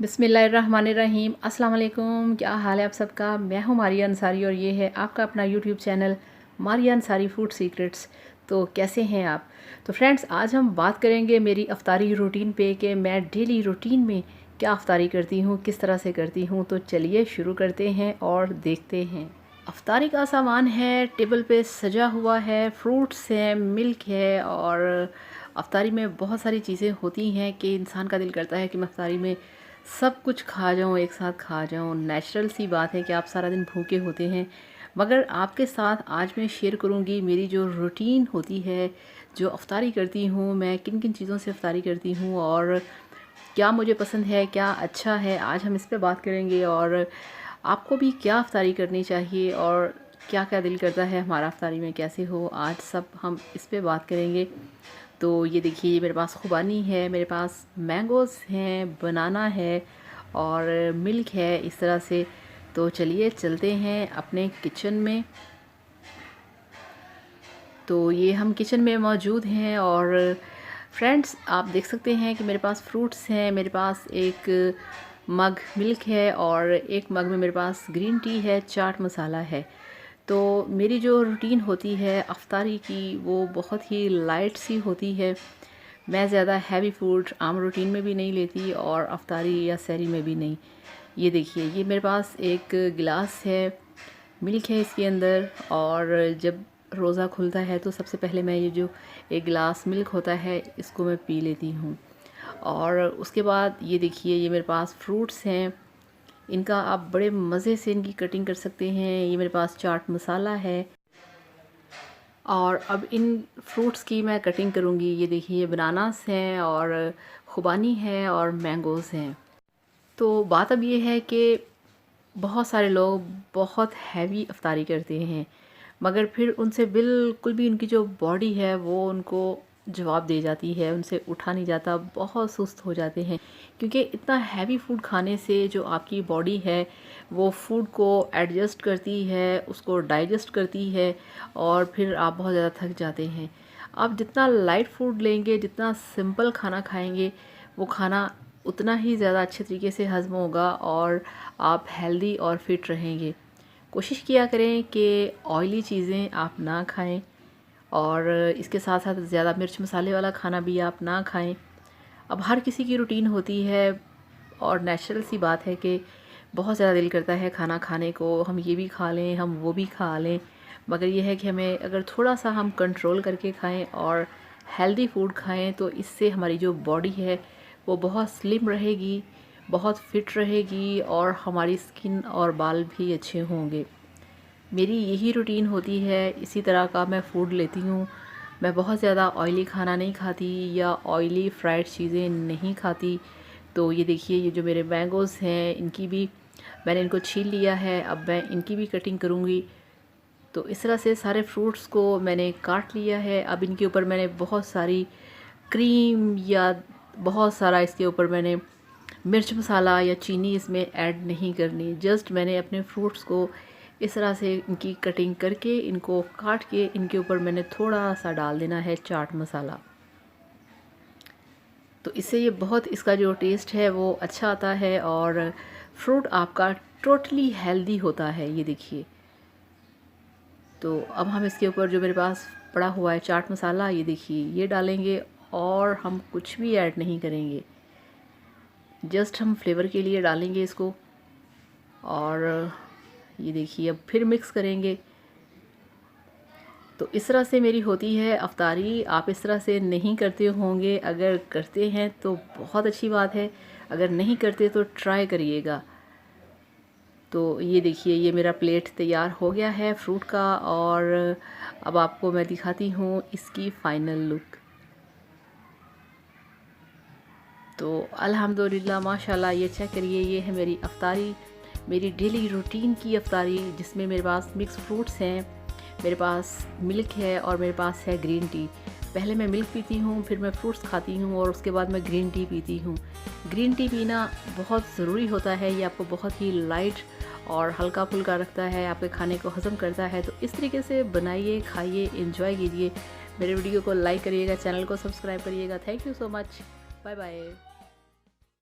बिस्मिल्लाहिर्रहमानिर्रहीम। अस्सलाम वालेकुम। क्या हाल है आप सबका। मैं हूँ मारिया अंसारी और ये है आपका अपना YouTube channel Maria Ansari food secrets. तो कैसे हैं आप। तो फ्रेंड्स, आज हम बात करेंगे मेरी अफ्तारी रूटीन पे कि मैं डेली रूटीन में क्या अफ्तारी करती हूँ, किस तरह से करती हूँ। तो चलिए शुरू करते हैं और देखते हैं। अफ्तारी का सामान है टेबल पे सजा हुआ है, फ्रूट्स हैं, मिल्क है और अफ्तारी में बहुत सारी चीज़ें होती हैं कि इंसान का दिल करता है कि मैं अफ्तारी में सब कुछ खा जाऊँ, एक साथ खा जाऊँ। नेचुरल सी बात है कि आप सारा दिन भूखे होते हैं, मगर आपके साथ आज मैं शेयर करूँगी मेरी जो रूटीन होती है, जो अफ्तारी करती हूँ, मैं किन किन चीज़ों से अफ्तारी करती हूँ और क्या मुझे पसंद है, क्या अच्छा है। आज हम इस पे बात करेंगे और आपको भी क्या अफ्तारी करनी चाहिए और क्या क्या दिल करता है हमारा अफ्तारी में कैसे हो, आज सब हम इस पे बात करेंगे। तो ये देखिए, ये मेरे पास खुबानी है, मेरे पास मैंगोज़ हैं, बनाना है और मिल्क है, इस तरह से। तो चलिए चलते हैं अपने किचन में। तो ये हम किचन में मौजूद हैं और फ्रेंड्स, आप देख सकते हैं कि मेरे पास फ्रूट्स हैं, मेरे पास एक मग मिल्क है और एक मग में मेरे पास ग्रीन टी है, चाट मसाला है। तो मेरी जो रूटीन होती है अफ्तारी की वो बहुत ही लाइट सी होती है। मैं ज़्यादा हैवी फूड आम रूटीन में भी नहीं लेती और अफ्तारी या सहरी में भी नहीं। ये देखिए, ये मेरे पास एक गिलास है, मिल्क है इसके अंदर और जब रोज़ा खुलता है तो सबसे पहले मैं ये जो एक गिलास मिल्क होता है इसको मैं पी लेती हूँ। और उसके बाद ये देखिए, ये मेरे पास फ्रूट्स हैं, इनका आप बड़े मज़े से इनकी कटिंग कर सकते हैं। ये मेरे पास चाट मसाला है और अब इन फ्रूट्स की मैं कटिंग करूँगी। ये देखिए, ये बनानास हैं और खुबानी है और मैंगोज़ हैं। तो बात अब ये है कि बहुत सारे लोग बहुत हैवी अफ्तारी करते हैं, मगर फिर उनसे बिल्कुल भी उनकी जो बॉडी है वो उनको जवाब दे जाती है, उनसे उठा नहीं जाता, बहुत सुस्त हो जाते हैं। क्योंकि इतना हैवी फूड खाने से जो आपकी बॉडी है वो फूड को एडजस्ट करती है, उसको डाइजेस्ट करती है और फिर आप बहुत ज़्यादा थक जाते हैं। आप जितना लाइट फूड लेंगे, जितना सिंपल खाना खाएंगे, वो खाना उतना ही ज़्यादा अच्छे तरीके से हज़म होगा और आप हेल्दी और फिट रहेंगे। कोशिश किया करें कि ऑयली चीज़ें आप ना खाएं और इसके साथ साथ ज़्यादा मिर्च मसाले वाला खाना भी आप ना खाएं। अब हर किसी की रूटीन होती है और नेचुरल सी बात है कि बहुत ज़्यादा दिल करता है खाना खाने को, हम ये भी खा लें, हम वो भी खा लें। मगर ये है कि हमें अगर थोड़ा सा हम कंट्रोल करके खाएं और हेल्दी फूड खाएं तो इससे हमारी जो बॉडी है वो बहुत स्लिम रहेगी, बहुत फिट रहेगी और हमारी स्किन और बाल भी अच्छे होंगे। मेरी यही रूटीन होती है, इसी तरह का मैं फ़ूड लेती हूँ। मैं बहुत ज़्यादा ऑयली खाना नहीं खाती या ऑयली फ्राइड चीज़ें नहीं खाती। तो ये देखिए, ये जो मेरे मैंगोज़ हैं इनकी भी मैंने इनको छील लिया है, अब मैं इनकी भी कटिंग करूँगी। तो इस तरह से सारे फ्रूट्स को मैंने काट लिया है। अब इनके ऊपर मैंने बहुत सारी क्रीम या बहुत सारा इसके ऊपर मैंने मिर्च मसाला या चीनी इसमें ऐड नहीं करनी। जस्ट मैंने अपने फ्रूट्स को इस तरह से इनकी कटिंग करके, इनको काट के इनके ऊपर मैंने थोड़ा सा डाल देना है चाट मसाला। तो इससे ये बहुत, इसका जो टेस्ट है वो अच्छा आता है और फ्रूट आपका टोटली हेल्दी होता है। ये देखिए, तो अब हम इसके ऊपर जो मेरे पास पड़ा हुआ है चाट मसाला, ये देखिए, ये डालेंगे और हम कुछ भी ऐड नहीं करेंगे, जस्ट हम फ्लेवर के लिए डालेंगे इसको। और ये देखिए, अब फिर मिक्स करेंगे। तो इस तरह से मेरी होती है अफ्तारी। आप इस तरह से नहीं करते होंगे, अगर करते हैं तो बहुत अच्छी बात है, अगर नहीं करते तो ट्राई करिएगा। तो ये देखिए, ये मेरा प्लेट तैयार हो गया है फ्रूट का और अब आपको मैं दिखाती हूँ इसकी फ़ाइनल लुक। तो अल्हम्दुलिल्लाह, माशाल्लाह, ये चेक करिए, ये है मेरी अफ्तारी, मेरी डेली रूटीन की अफ्तारी, जिसमें मेरे पास मिक्स फ्रूट्स हैं, मेरे पास मिल्क है और मेरे पास है ग्रीन टी। पहले मैं मिल्क पीती हूँ, फिर मैं फ्रूट्स खाती हूँ और उसके बाद मैं ग्रीन टी पीती हूँ। ग्रीन टी पीना बहुत ज़रूरी होता है, ये आपको बहुत ही लाइट और हल्का फुल्का रखता है, आपके खाने को हज़म करता है। तो इस तरीके से बनाइए, खाइए, एंजॉय कीजिए। मेरे वीडियो को लाइक करिएगा, चैनल को सब्सक्राइब करिएगा। Thank you so much. Bye bye.